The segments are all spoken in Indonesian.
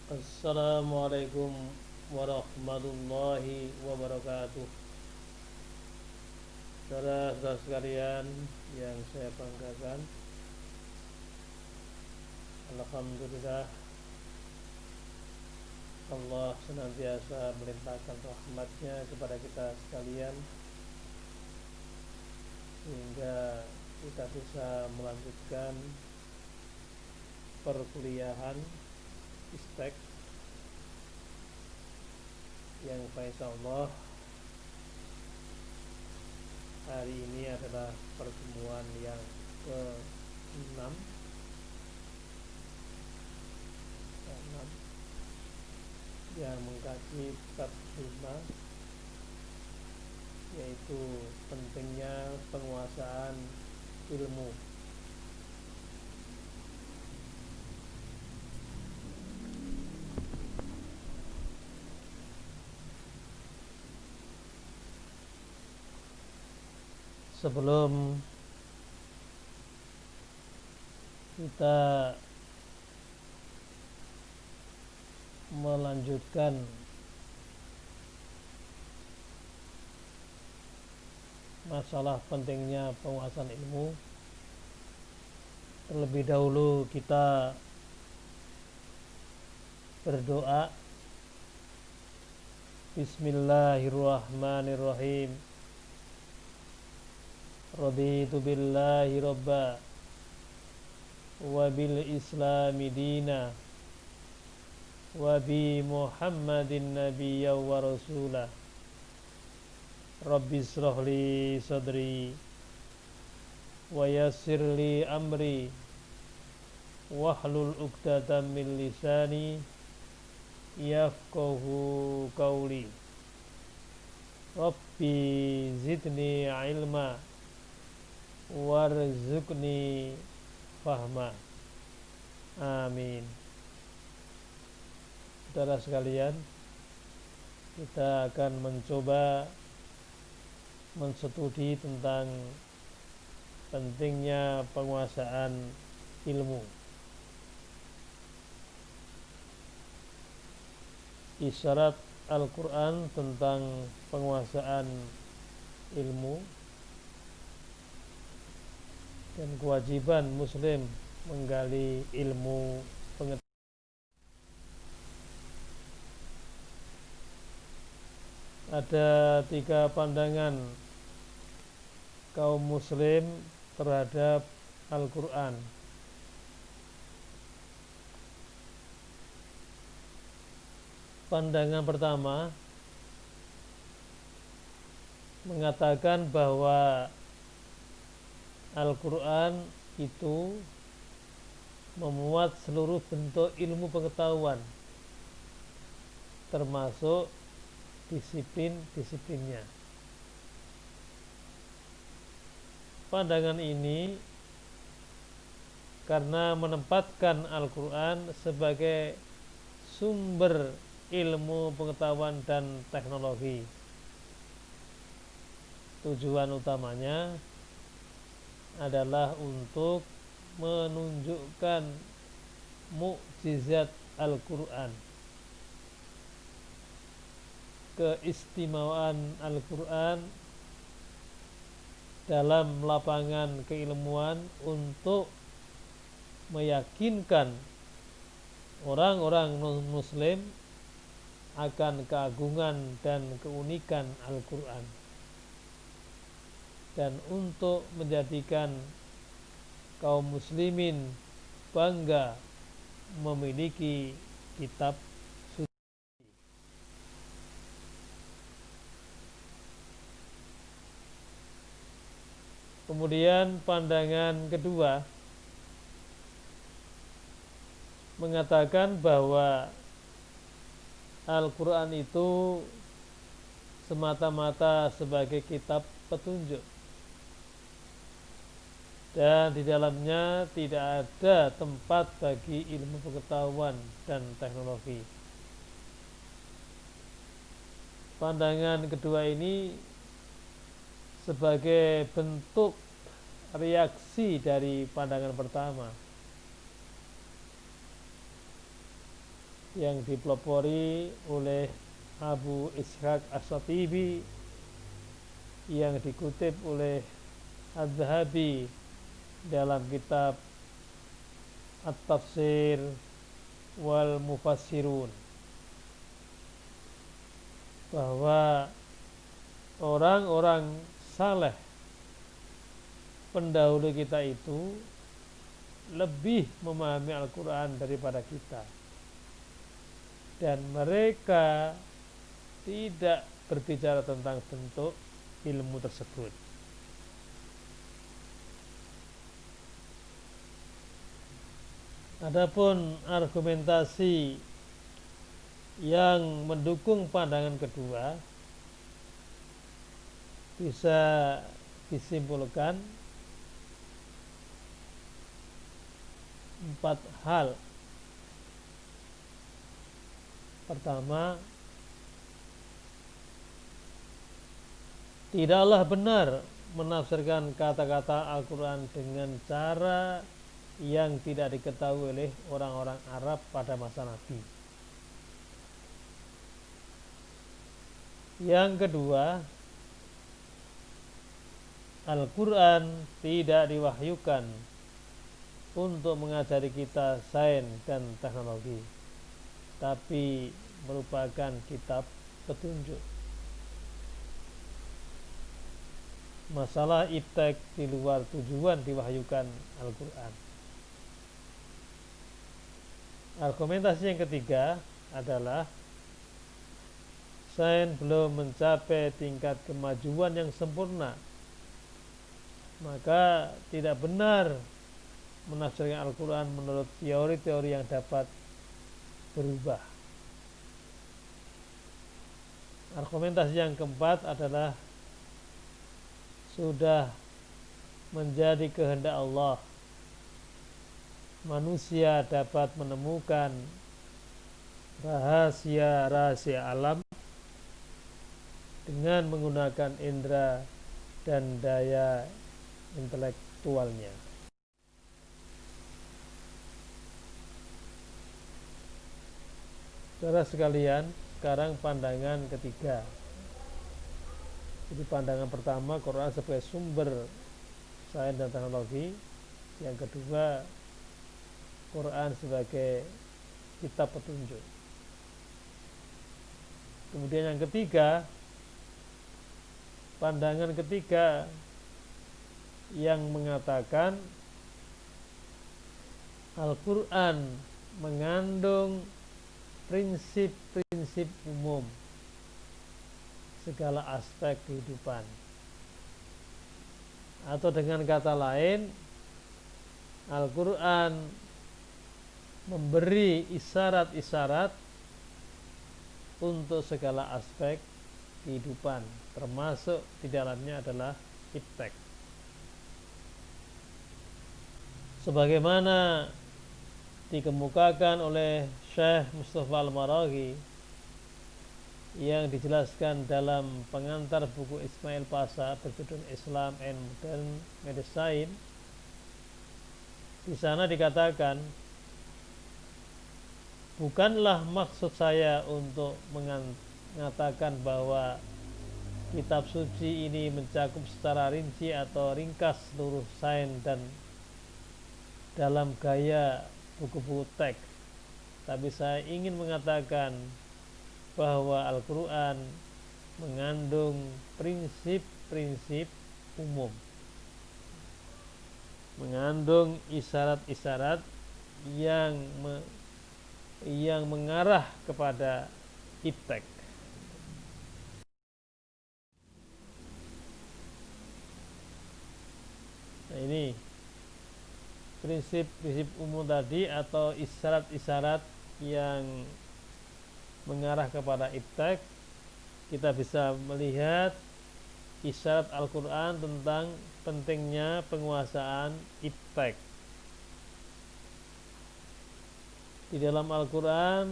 Assalamualaikum warahmatullahi wabarakatuh. Saudara-saudara sekalian yang saya banggakan, Alhamdulillah Allah senantiasa melimpahkan rahmatnya kepada kita sekalian, sehingga kita bisa melanjutkan perkuliahan istek yang insyaallah hari ini adalah pertemuan yang ke-6 yang mengkaji bab 5, yaitu pentingnya penguasaan ilmu. Sebelum kita melanjutkan masalah pentingnya penguasaan ilmu, terlebih dahulu kita berdoa. Bismillahirrahmanirrahim. Raditu billahi robba wa bil islami dina wa bi muhammadin nabiyya wa rasulah. Rabbi israh li sadri wa yassir li amri wahlul 'uqdatam min lisani yafqahu qawli. Rabbi zidni ilma warzuqni fahma. Amin. Saudara sekalian, kita akan mencoba menstudi tentang pentingnya penguasaan ilmu. Isyarat Al-Quran tentang penguasaan ilmu dan kewajiban muslim menggali ilmu pengetahuan. Ada 3 pandangan kaum muslim terhadap Al-Quran. Pandangan pertama mengatakan bahwa Al-Quran itu memuat seluruh bentuk ilmu pengetahuan, termasuk disiplin-disiplinnya. Pandangan ini karena menempatkan Al-Quran sebagai sumber ilmu pengetahuan dan teknologi. Tujuan utamanya adalah untuk menunjukkan mukjizat Al-Quran, keistimewaan Al-Quran dalam lapangan keilmuan untuk meyakinkan orang-orang non-muslim akan keagungan dan keunikan Al-Quran, dan untuk menjadikan kaum muslimin bangga memiliki kitab suci. Kemudian pandangan kedua mengatakan bahwa Al-Quran itu semata-mata sebagai kitab petunjuk, dan di dalamnya tidak ada tempat bagi ilmu pengetahuan dan teknologi. Pandangan kedua ini sebagai bentuk reaksi dari pandangan pertama, yang dipelopori oleh Abu Ishaq As-Shatibi, yang dikutip oleh Az-Zahabi dalam kitab At-Tafsir wal Mufassirun, bahwa orang-orang saleh pendahulu kita itu lebih memahami Al-Quran daripada kita, dan mereka tidak berbicara tentang bentuk ilmu tersebut. Adapun argumentasi yang mendukung pandangan kedua bisa disimpulkan 4 hal. Pertama, tidaklah benar menafsirkan kata-kata Al-Quran dengan cara yang tidak diketahui oleh orang-orang Arab pada masa Nabi. Yang kedua, Al-Quran tidak diwahyukan untuk mengajari kita sains dan teknologi, tapi merupakan kitab petunjuk. Masalah iptek di luar tujuan diwahyukan Al-Quran. Argumentasi yang ketiga adalah sains belum mencapai tingkat kemajuan yang sempurna, maka tidak benar menafsirkan Al-Quran menurut teori-teori yang dapat berubah. Argumentasi yang keempat adalah sudah menjadi kehendak Allah manusia dapat menemukan rahasia-rahasia alam dengan menggunakan indera dan daya intelektualnya. Saudara sekalian, sekarang pandangan ketiga. Jadi pandangan pertama, Quran sebagai sumber sains dan teknologi. Yang kedua, Quran sebagai kitab petunjuk. Kemudian yang ketiga, pandangan ketiga yang mengatakan Al-Quran mengandung prinsip-prinsip umum segala aspek kehidupan, atau dengan kata lain, Al-Quran memberi isyarat-isyarat untuk segala aspek kehidupan, termasuk di dalamnya adalah iptek. Sebagaimana dikemukakan oleh Syekh Mustafa Al-Maraghi yang dijelaskan dalam pengantar buku Ismail Pasha berjudul Islam and Modern Medicine. Di sana dikatakan, bukanlah maksud saya untuk mengatakan bahwa kitab suci ini mencakup secara rinci atau ringkas seluruh sains dan dalam gaya buku-buku teks, tapi saya ingin mengatakan bahwa Al-Quran mengandung prinsip-prinsip umum, mengandung isyarat-isyarat yang mengarah kepada iptek. Nah, ini prinsip-prinsip umum tadi atau isyarat-isyarat yang mengarah kepada iptek. Kita bisa melihat isyarat Al-Quran tentang pentingnya penguasaan iptek. Di dalam Al-Quran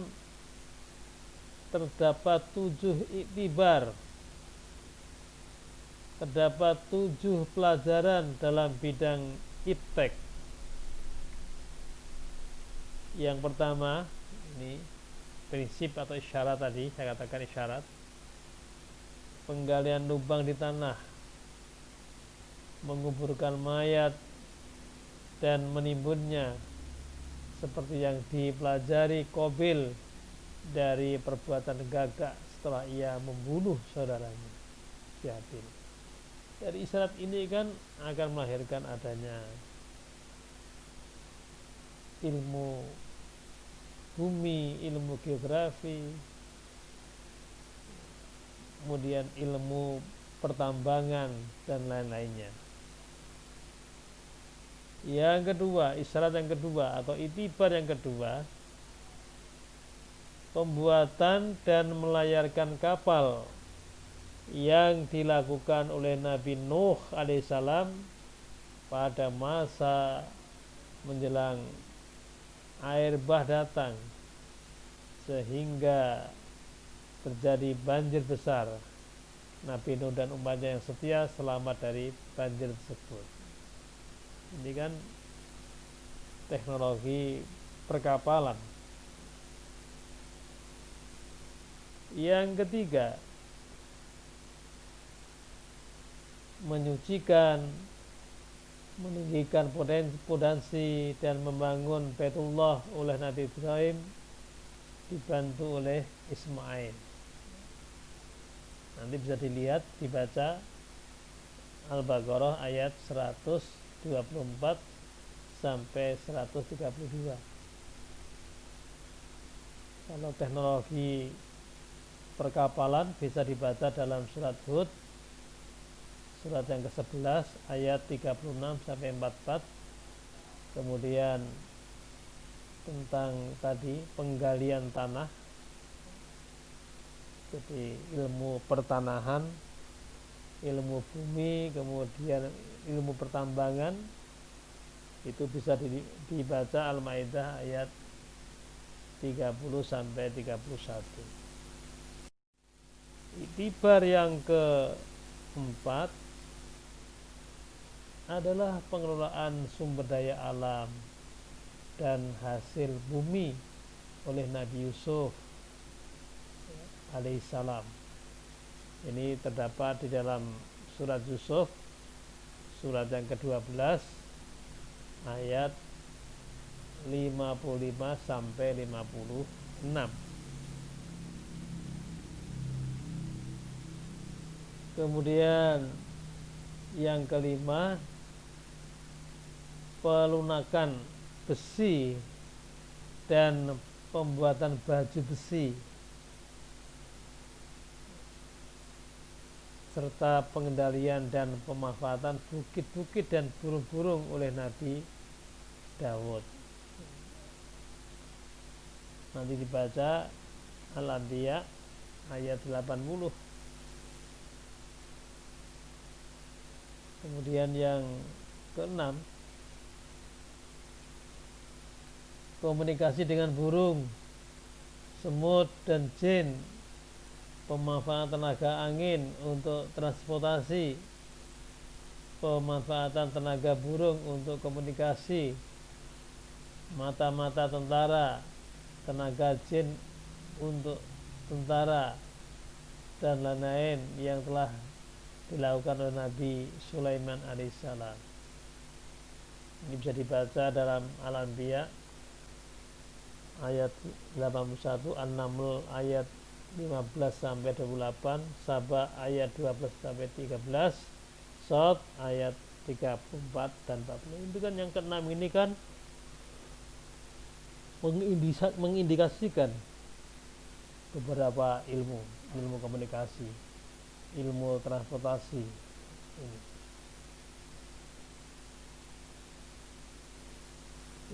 terdapat 7 iktibar, terdapat 7 pelajaran dalam bidang iptek. Yang pertama, ini prinsip atau isyarat tadi, saya katakan isyarat, penggalian lubang di tanah, menguburkan mayat dan menimbunnya, seperti yang dipelajari Qabil dari perbuatan gagak setelah ia membunuh saudaranya si Habil. Dari isyarat ini kan akan melahirkan adanya ilmu bumi, ilmu geografi, kemudian ilmu pertambangan dan lain-lainnya. Yang kedua, isyarat yang kedua atau itibar yang kedua, pembuatan dan melayarkan kapal yang dilakukan oleh Nabi Nuh alaihissalam pada masa menjelang air bah datang, sehingga terjadi banjir besar. Nabi Nuh dan umatnya yang setia selamat dari banjir tersebut. Ini kan teknologi perkapalan. Yang ketiga, menyucikan, meninggikan potensi dan membangun Baitullah oleh Nabi Ibrahim dibantu oleh Ismail. Nanti bisa dilihat, dibaca Al-Baqarah ayat 124 sampai 132. Kalau teknologi perkapalan bisa dibaca dalam surat Hud, surat yang ke-11 ayat 36 sampai 44. Kemudian tentang tadi penggalian tanah, jadi ilmu pertanahan, ilmu bumi, kemudian ilmu pertambangan, itu bisa dibaca Al-Maidah ayat 30 sampai 31. Itibar yang keempat adalah pengelolaan sumber daya alam dan hasil bumi oleh Nabi Yusuf alaihissalam. Ini terdapat di dalam surat Yusuf, surat yang ke-12 ayat 55 sampai 56. Kemudian yang kelima, pelunakan besi dan pembuatan baju besi, serta pengendalian dan pemanfaatan bukit-bukit dan burung-burung oleh Nabi Dawud. Nanti dibaca Al-Anbiya ayat 80. Kemudian yang keenam, komunikasi dengan burung, semut dan jin, pemanfaatan tenaga angin untuk transportasi, pemanfaatan tenaga burung untuk komunikasi, mata-mata tentara, tenaga jin untuk tentara, dan lain-lain yang telah dilakukan oleh Nabi Sulaiman alaihissalam. Ini bisa dibaca dalam Al-Anbiya ayat 81, An-Naml ayat 15 sampai 28, Saba ayat 12 sampai 13, Shad ayat 34 dan 40. Itu kan yang keenam ini kan mengindikasikan beberapa ilmu komunikasi, ilmu transportasi ini,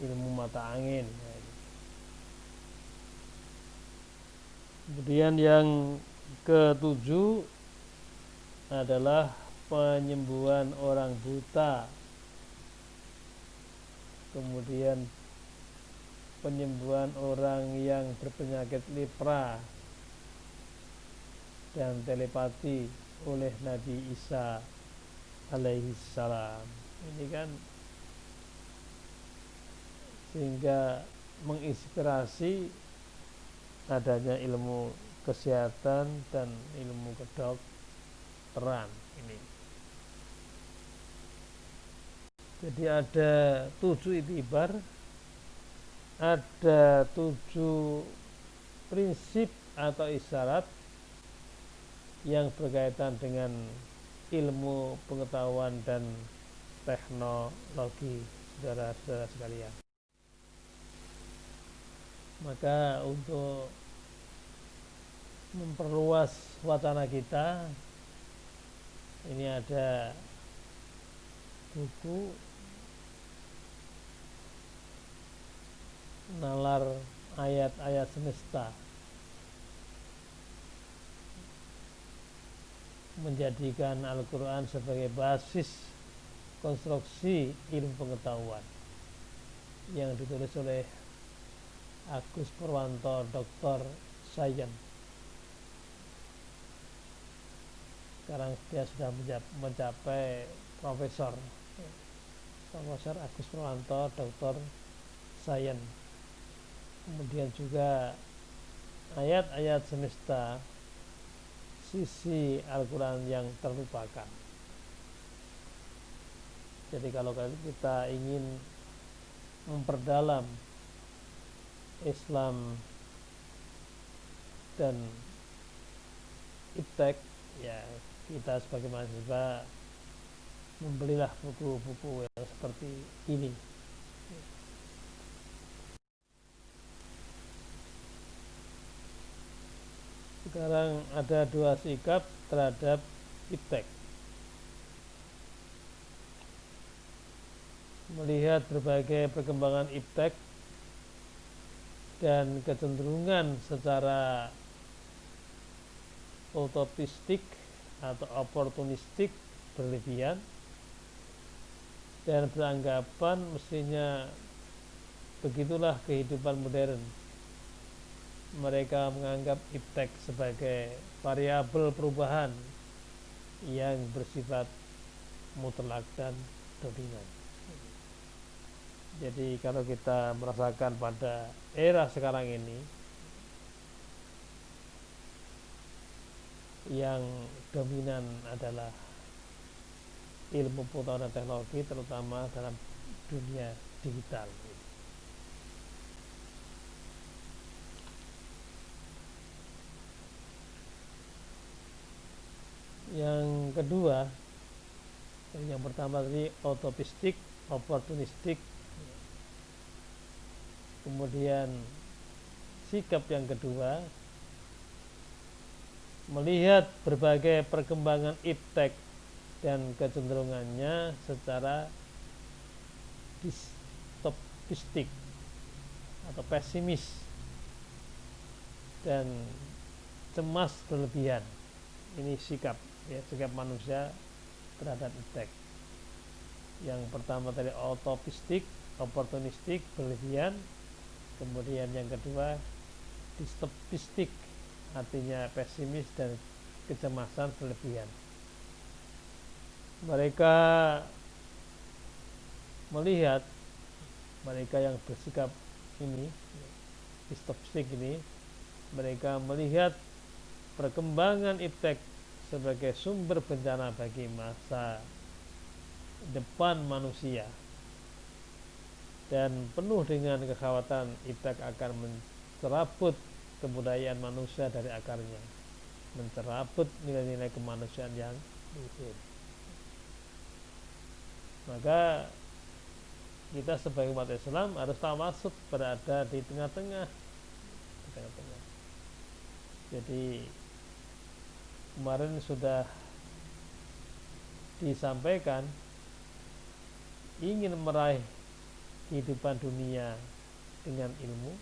ilmu mata angin. Kemudian yang ketujuh adalah penyembuhan orang buta, kemudian penyembuhan orang yang berpenyakit lepra dan telepati oleh Nabi Isa alaihissalam. Ini kan sehingga menginspirasi adanya ilmu kesehatan dan ilmu kedokteran ini. Jadi ada 7 itibar, ada 7 prinsip atau isyarat yang berkaitan dengan ilmu pengetahuan dan teknologi, saudara-saudara sekalian. Maka untuk memperluas wacana kita, ini ada buku Nalar Ayat-ayat Semesta, menjadikan Al-Quran sebagai basis konstruksi ilmu pengetahuan, yang ditulis oleh Agus Purwanto, Dr. Sains. Sekarang dia sudah mencapai Profesor Agus Purwanto, Dr. Sains. Kemudian juga ayat-ayat semesta, sisi Al-Quran yang terlupakan. Jadi kalau kita ingin memperdalam Islam dan iptek, ya kita sebagai mahasiswa membelilah buku-buku yang seperti ini. Sekarang ada 2 sikap terhadap iptek. Melihat berbagai perkembangan iptek dan kecenderungan secara utopistik atau oportunistik berlebihan, dan beranggapan mestinya begitulah kehidupan modern. Mereka menganggap iptek sebagai variabel perubahan yang bersifat mutlak dan dominan. Jadi kalau kita merasakan pada era sekarang ini, yang dominan adalah ilmu pengetahuan dan teknologi, terutama dalam dunia digital. Yang kedua, yang pertama tadi utopistik, oportunistik. Kemudian sikap yang kedua, melihat berbagai perkembangan iptek dan kecenderungannya secara distopistik atau pesimis dan cemas berlebihan. Ini sikap, ya, sikap manusia terhadap iptek. Yang pertama tadi utopistik, oportunistik, berlebihan. Kemudian yang kedua distopistik, artinya pesimis dan kecemasan berlebihan. Mereka melihat, mereka yang bersikap ini distopistik ini, mereka melihat perkembangan iptek sebagai sumber bencana bagi masa depan manusia, dan penuh dengan kekhawatiran iptek akan mencerabut kebudayaan manusia dari akarnya, mencerabut nilai-nilai kemanusiaan yang luhur. Maka kita sebagai umat Islam harus tawassut, berada di tengah-tengah. Jadi kemarin sudah disampaikan, ingin meraih kehidupan dunia dengan ilmu,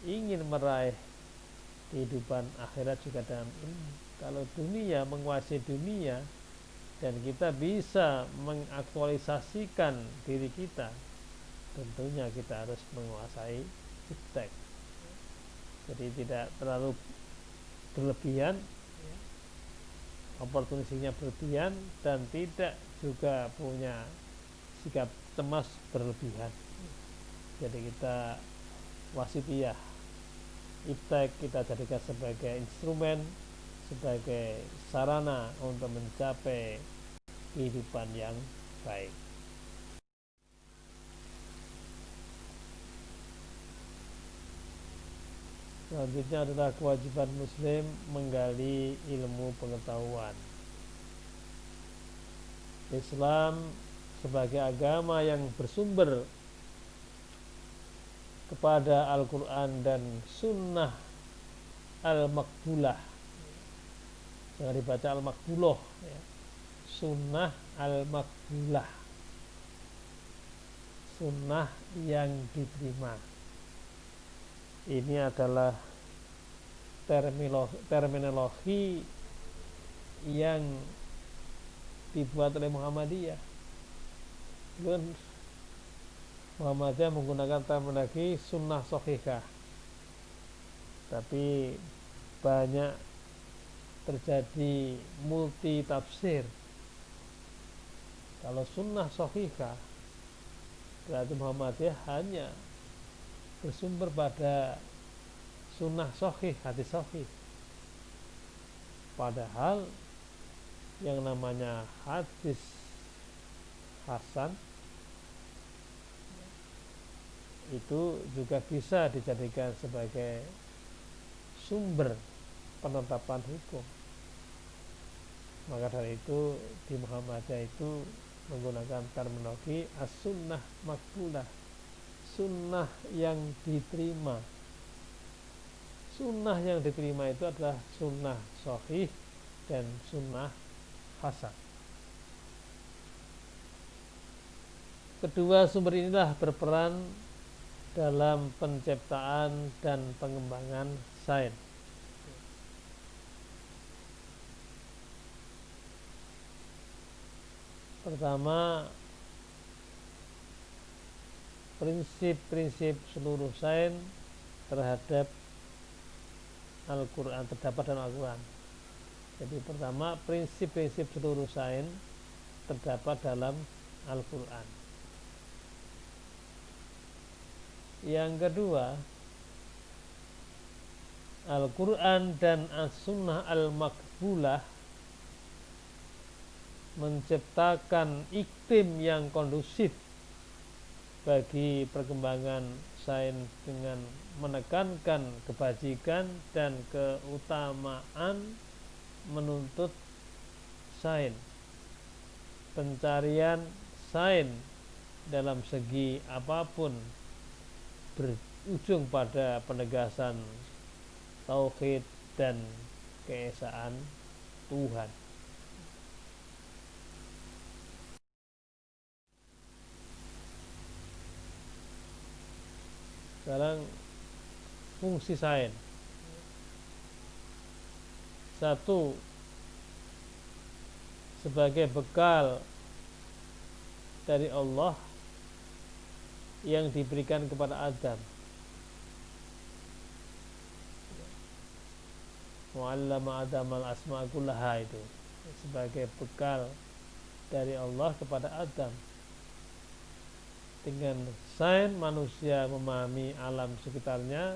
ingin meraih kehidupan akhirat juga dengan ilmu. Kalau dunia, menguasai dunia, dan kita bisa mengaktualisasikan diri kita, tentunya kita harus menguasai iptek. Jadi tidak terlalu berlebihan, oportunistiknya berlebihan, dan tidak juga punya sikap cemas berlebihan. Jadi kita wasitiyah, iptek kita jadikan sebagai instrumen, sebagai sarana untuk mencapai kehidupan yang baik. Selanjutnya adalah kewajiban muslim menggali ilmu pengetahuan. Islam sebagai agama yang bersumber kepada Al-Quran dan Sunnah Al-Makbulah, jangan dibaca Al-Makbuloh ya. Sunnah Al-Makbulah, sunnah yang diterima. Ini adalah terminologi yang dibuat oleh Muhammadiyah. Muhammadiyah menggunakan terminologi sunnah sahihah, tapi banyak terjadi multi tafsir. Kalau sunnah sahihah berarti Muhammadiyah hanya bersumber pada sunnah sahih, hadis sahih. Padahal yang namanya hadis hasan itu juga bisa dijadikan sebagai sumber penetapan hukum. Maka dari itu di Muhammadiyah itu menggunakan terminologi as-sunnah makbulah, sunnah yang diterima. Sunnah yang diterima itu adalah sunnah sahih dan sunnah hasan. Kedua sumber inilah berperan dalam penciptaan dan pengembangan sains. Pertama, prinsip-prinsip seluruh sains terhadap Al-Quran terdapat dalam Al-Quran. Jadi pertama, prinsip-prinsip seluruh sains terdapat dalam Al-Quran. Yang kedua, Al-Quran dan As-Sunnah Al-Makbulah menciptakan iklim yang kondusif bagi perkembangan sains dengan menekankan kebajikan dan keutamaan menuntut sains, pencarian sains dalam segi apapun berujung pada penegasan tauhid dan keesaan Tuhan. Sekarang fungsi sains. Satu, sebagai bekal dari Allah yang diberikan kepada Adam. Mu'allama Adam al-asma' kullaha, itu sebagai bekal dari Allah kepada Adam. Dengan sains manusia memahami alam sekitarnya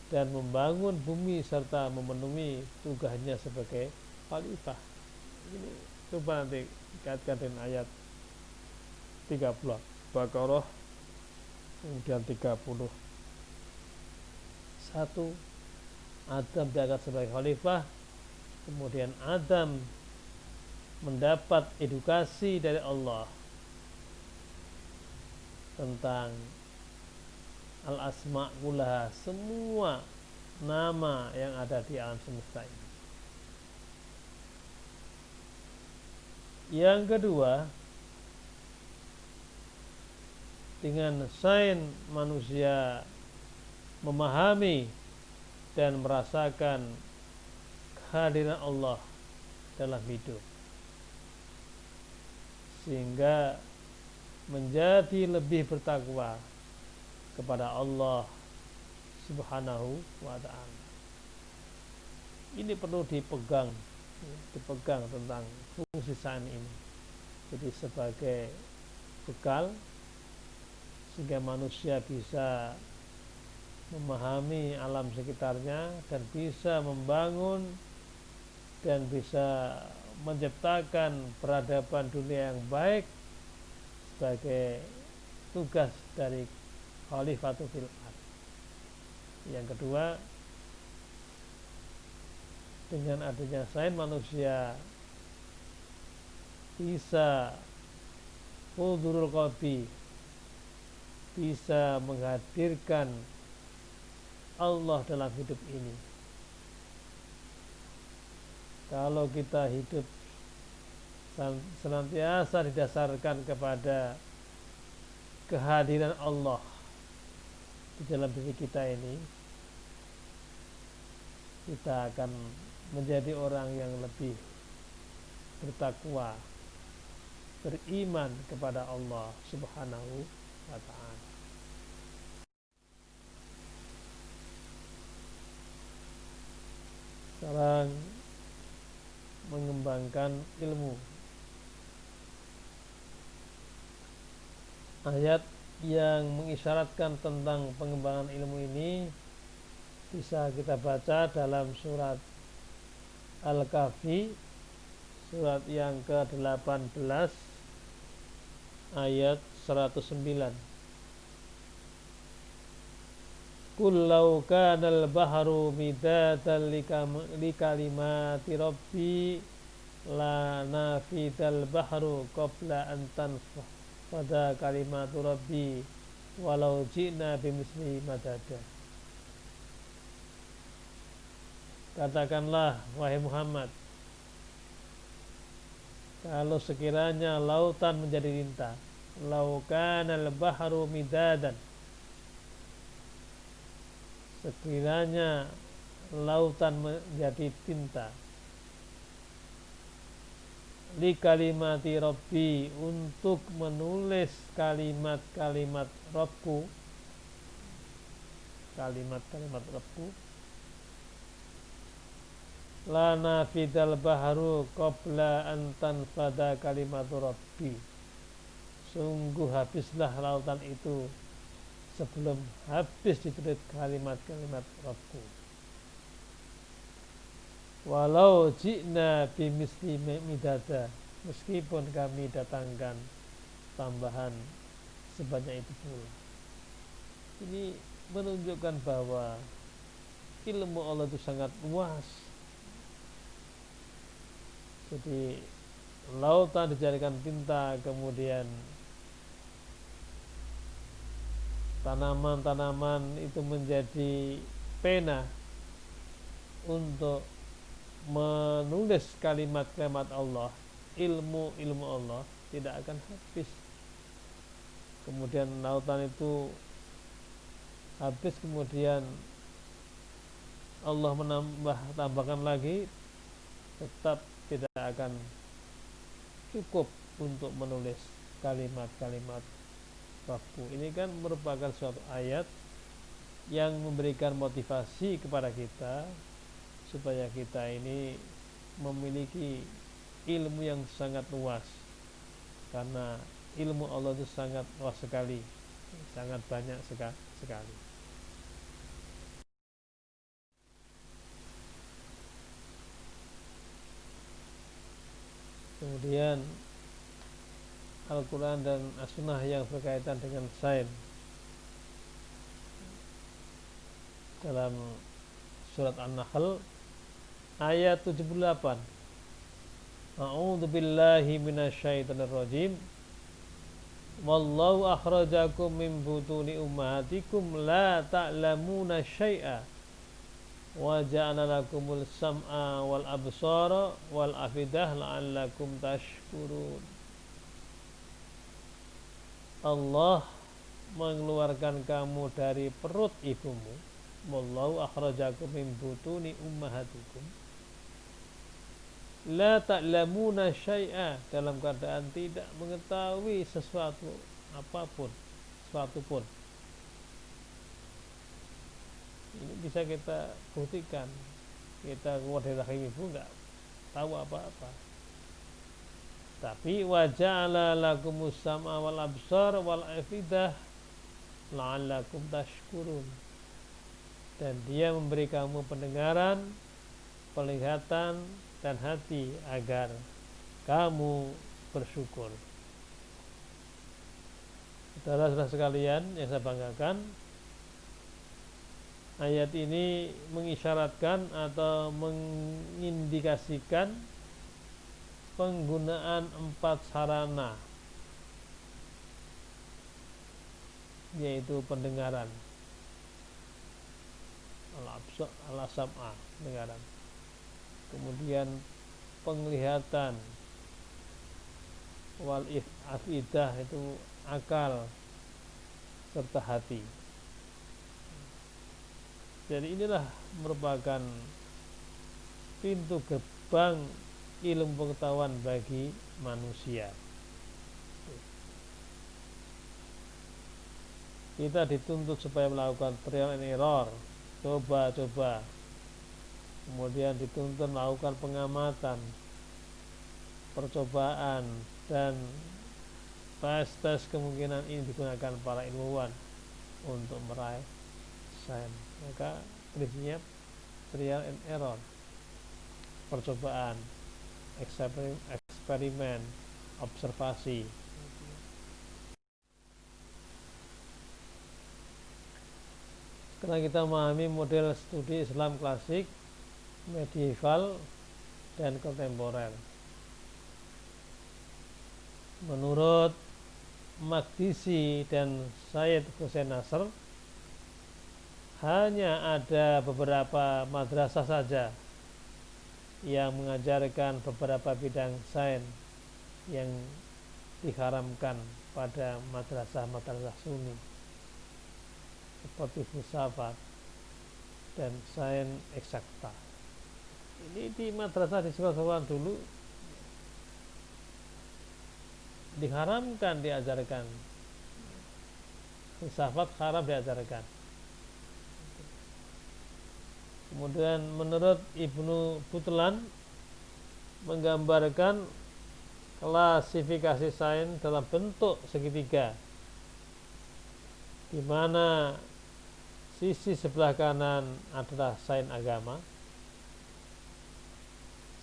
dan membangun bumi serta memenuhi tugasnya sebagai khalifah. Ini coba nanti kaitkan dengan ayat 30 Baqarah, kemudian 30. Satu, Adam diangkat sebagai khalifah, kemudian Adam mendapat edukasi dari Allah tentang al-asma' kullaha, semua nama yang ada di alam semesta ini. Yang kedua, dengan sains manusia memahami dan merasakan kehadiran Allah dalam hidup, sehingga menjadi lebih bertakwa kepada Allah Subhanahu wa ta'ala. Ini perlu dipegang tentang fungsi sains ini. Jadi sebagai bekal sehingga manusia bisa memahami alam sekitarnya dan bisa membangun dan bisa menciptakan peradaban dunia yang baik sebagai tugas dari Khalifatul fil ard. Yang kedua, dengan adanya sains manusia bisa hudurul qalbi, bisa menghadirkan Allah dalam hidup ini. Kalau kita hidup senantiasa didasarkan kepada kehadiran Allah di dalam diri kita ini, kita akan menjadi orang yang lebih bertakwa, beriman kepada Allah Subhanahu wa ta'ala. Sekarang mengembangkan ilmu. Ayat yang mengisyaratkan tentang pengembangan ilmu ini bisa kita baca dalam surat Al-Kahfi, surat yang ke-18 ayat 109. Qul law kanal bahru midatan li kalimati rabbi la nafidal bahru qabla an tanfada kalimatu rabbi walau ji'na bimisli madada. Katakanlah wahai Muhammad, kalau sekiranya lautan menjadi tinta, law kanal bahru midadan, sekiranya lautan menjadi tinta, li kalimati Rabbi, untuk menulis kalimat-kalimat Rabbku, kalimat-kalimat Rabbku, la nafidal bahru qabla an tanfada kalimatu Rabbi, sungguh habislah lautan itu sebelum habis ditulis kalimat-kalimat Rabbku. Walau ji'na bimisli midada, meskipun kami datangkan tambahan sebanyak itu pula. Ini menunjukkan bahwa ilmu Allah itu sangat luas. Jadi lautan dijadikan tinta, kemudian tanaman-tanaman itu menjadi pena untuk menulis kalimat-kalimat Allah, ilmu-ilmu Allah tidak akan habis. Kemudian lautan itu habis, kemudian Allah tambahkan lagi, tetap tidak akan cukup untuk menulis kalimat-kalimat Rabbku. Ini kan merupakan suatu ayat yang memberikan motivasi kepada kita supaya kita ini memiliki ilmu yang sangat luas, karena ilmu Allah itu sangat luas sekali, sangat banyak sekali. Kemudian Al-Quran dan As-Sunnah yang berkaitan dengan sains. Dalam surat An-Nahl ayat 78, A'udzu billahi minasyaitonir rajim. Wallahu akhrajakum min butuni ummahatikum la ta'lamuna syai'a wa ja'ala lakumul sam'a wal absara wal afidah la'allakum tashkurun. Allah mengeluarkan kamu dari perut ibumu. Wallahu akhrajakum min butuni ummahatikum la ta'lamuna syai'a, dalam keadaan tidak mengetahui sesuatu apapun, sesuatu pun. Ini bisa kita buktikan. Kita keluar dari rahim ibu enggak tahu apa-apa, tapi wa ja'ala lakumus sam'a wal absar wal afidah la'allakum tashkurun. dan Dia memberi kamu pendengaran, penglihatan, dan hati agar kamu bersyukur. Saudara-saudara sekalian yang saya banggakan, ayat ini mengisyaratkan atau mengindikasikan penggunaan 4 sarana, yaitu pendengaran, al-sam'a, pendengaran, kemudian penglihatan, wal afidah, itu akal serta hati. Jadi inilah merupakan pintu gerbang ilmu pengetahuan bagi manusia. Kita dituntut supaya melakukan trial and error, coba-coba. Kemudian dituntut melakukan pengamatan, percobaan, dan tes kemungkinan ini digunakan para ilmuwan untuk meraih sains. Maka prinsipnya trial and error, percobaan, eksperimen, observasi. Sekarang kita memahami model studi Islam klasik, medieval, dan kontemporer. Menurut Makdisi dan Syed Hussein Nasr, hanya ada beberapa madrasah saja yang mengajarkan beberapa bidang sains yang diharamkan pada madrasah-madrasah Sunni, seperti filsafat dan sains eksakta. Ini di madrasah di sekolah-sekolah dulu diharamkan diajarkan. Filsafat haram diajarkan. Kemudian menurut Ibnu Butlan menggambarkan klasifikasi sains dalam bentuk segitiga, di mana sisi sebelah kanan adalah sains agama,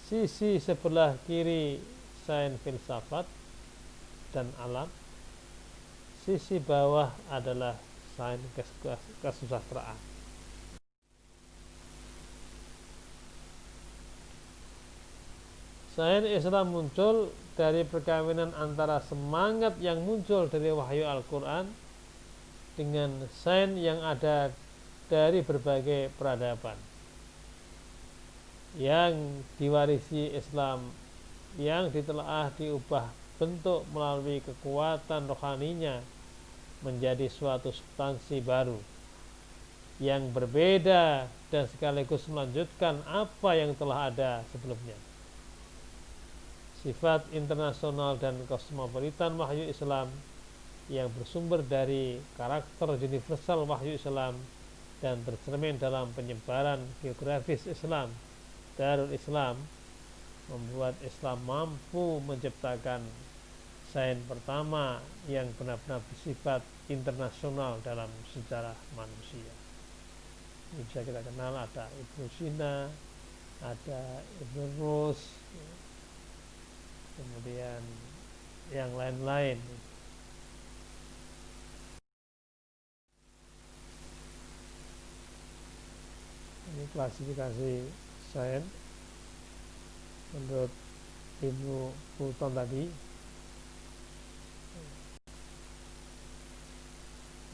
sisi sebelah kiri sains filsafat dan alam, sisi bawah adalah sains kesusastraan. Sains Islam muncul dari perkawinan antara semangat yang muncul dari wahyu Al-Quran dengan sains yang ada dari berbagai peradaban yang diwarisi Islam, yang ditelaah diubah bentuk melalui kekuatan rohaninya menjadi suatu substansi baru yang berbeda dan sekaligus melanjutkan apa yang telah ada sebelumnya. Sifat internasional dan kosmopolitan wahyu Islam yang bersumber dari karakter universal wahyu Islam dan tercermin dalam penyebaran geografis Islam, Darul Islam, membuat Islam mampu menciptakan sains pertama yang benar-benar bersifat internasional dalam sejarah manusia. Ini bisa kita kenal, ada Ibnu Sina, ada Ibnu Rus, kemudian yang lain-lain. Ini klasifikasi sains menurut Ibnu Butlan tadi.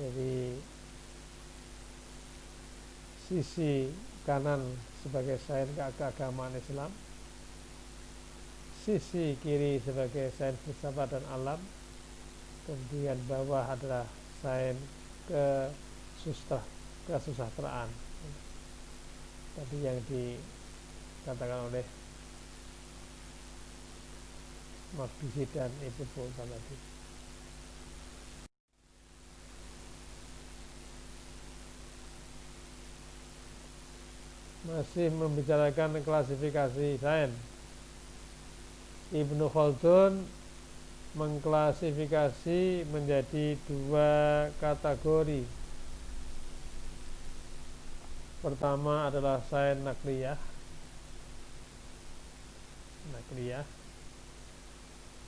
Jadi sisi kanan sebagai sains keagamaan Islam, sisi kiri sebagai sains filsafat dan alam, kemudian bawah adalah sains kesusastraan. Tadi yang dikatakan oleh Makdisi dan Ibnu Butlan tadi. Masih membicarakan klasifikasi sains, Ibnu Khaldun mengklasifikasi menjadi 2 kategori. Pertama adalah sains nakliyah.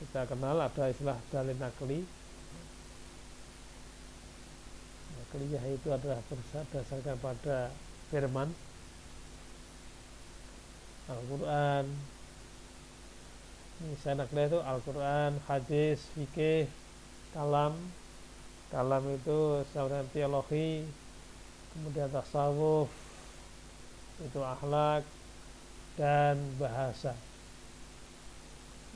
Kita kenal ada istilah dalil nakli. Nakliyah itu adalah berdasarkan pada firman Al-Quran. Sains nakliyah itu Al-Quran, hadis, fikih, kalam. Kalam itu sama teologi, kemudian tasawuf, itu akhlak, dan bahasa.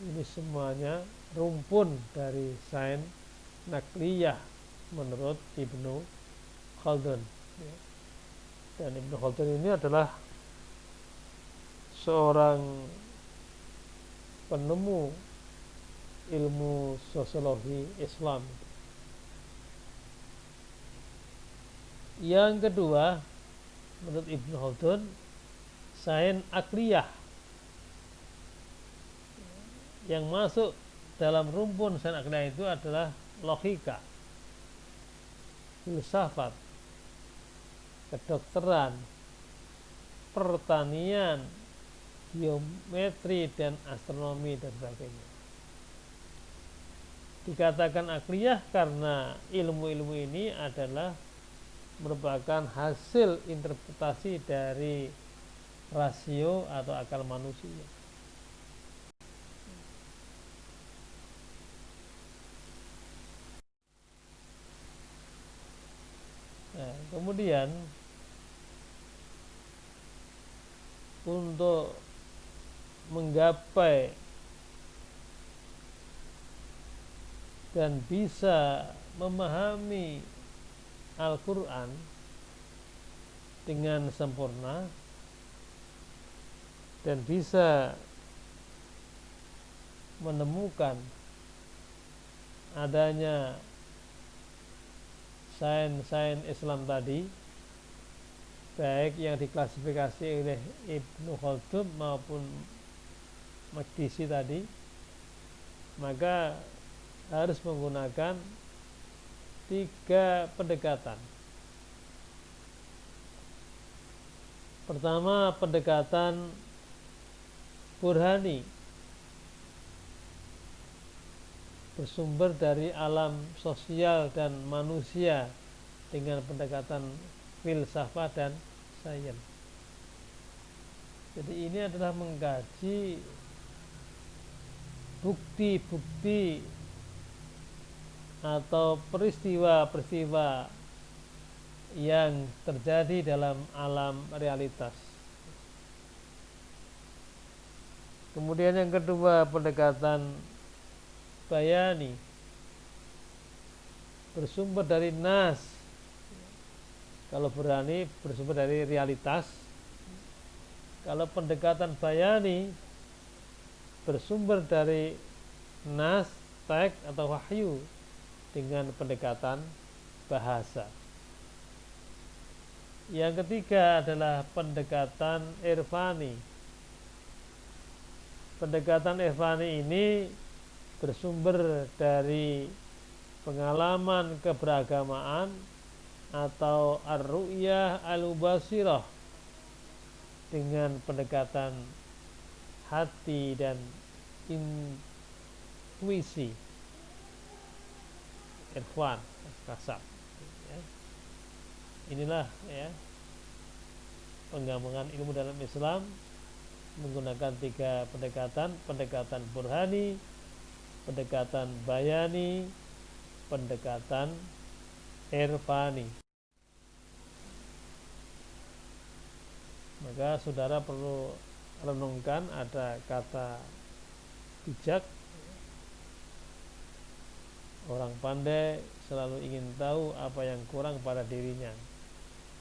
Ini semuanya rumpun dari sains nakliyah menurut Ibnu Khaldun. Dan Ibnu Khaldun ini adalah seorang penemu ilmu sosiologi Islam. Yang kedua, menurut Ibnu Khaldun, sains akliyah. Yang masuk dalam rumpun sains akliyah itu adalah logika, filsafat, kedokteran, pertanian, geometri, dan astronomi, dan sebagainya. Dikatakan akliyah karena ilmu-ilmu ini adalah merupakan hasil interpretasi dari rasio atau akal manusia. Nah, kemudian untuk menggapai dan bisa memahami Al-Quran dengan sempurna dan bisa menemukan adanya sains Islam tadi, baik yang diklasifikasi oleh Ibnu Khaldun maupun Maqdisi tadi, maka harus menggunakan 3 pendekatan. Pertama, pendekatan burhani, bersumber dari alam sosial dan manusia dengan pendekatan filsafat dan sains. Jadi ini adalah mengkaji bukti-bukti atau peristiwa-peristiwa yang terjadi dalam alam realitas. Kemudian yang kedua, pendekatan bayani, bersumber dari nas. Kalau berani bersumber dari realitas. Kalau pendekatan bayani bersumber dari nas, teks atau wahyu dengan pendekatan bahasa. Yang ketiga adalah pendekatan irfani. Pendekatan irfani ini bersumber dari pengalaman keberagamaan atau ar-ru'yah al-basirah dengan pendekatan hati dan intuisi, irfan, kasab. Inilah penggabungan ilmu dalam Islam menggunakan 3 pendekatan: pendekatan burhani, pendekatan bayani, pendekatan irfani. Maka saudara perlu renungkan, ada kata bijak. Orang pandai selalu ingin tahu apa yang kurang pada dirinya,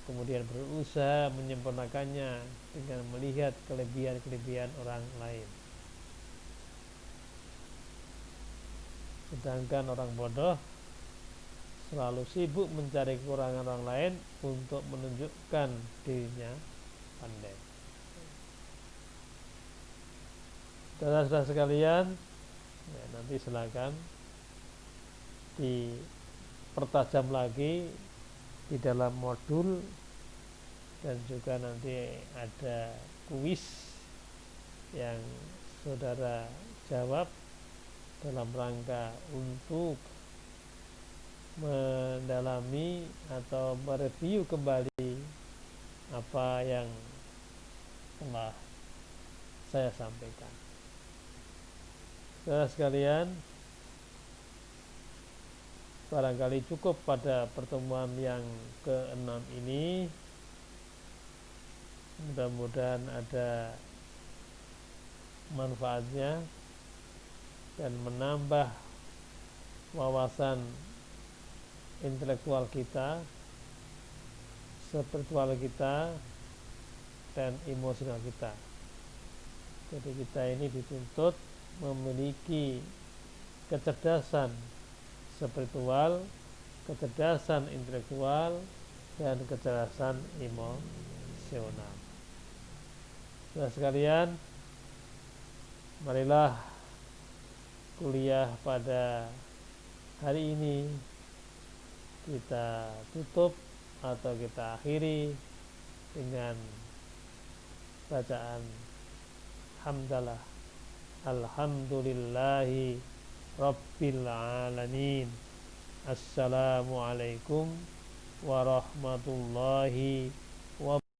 kemudian berusaha menyempurnakannya dengan melihat kelebihan-kelebihan orang lain. Sedangkan orang bodoh selalu sibuk mencari kekurangan orang lain untuk menunjukkan dirinya pandai. Saudara-saudara sekalian, nanti silakan dipertajam lagi di dalam modul dan juga nanti ada kuis yang saudara jawab dalam rangka untuk mendalami atau mereview kembali apa yang telah saya sampaikan. Saudara sekalian, barangkali cukup pada pertemuan yang ke-6 ini. Mudah-mudahan ada manfaatnya dan menambah wawasan intelektual kita, spiritual kita, dan emosional kita. Jadi kita ini dituntut memiliki kecerdasan spiritual, kecerdasan intelektual, dan kecerdasan emosional. Saudara sekalian, marilah kuliah pada hari ini kita tutup atau kita akhiri dengan bacaan hamdalah alhamdulillahi rabbil alamin. Assalamualaikum warahmatullahi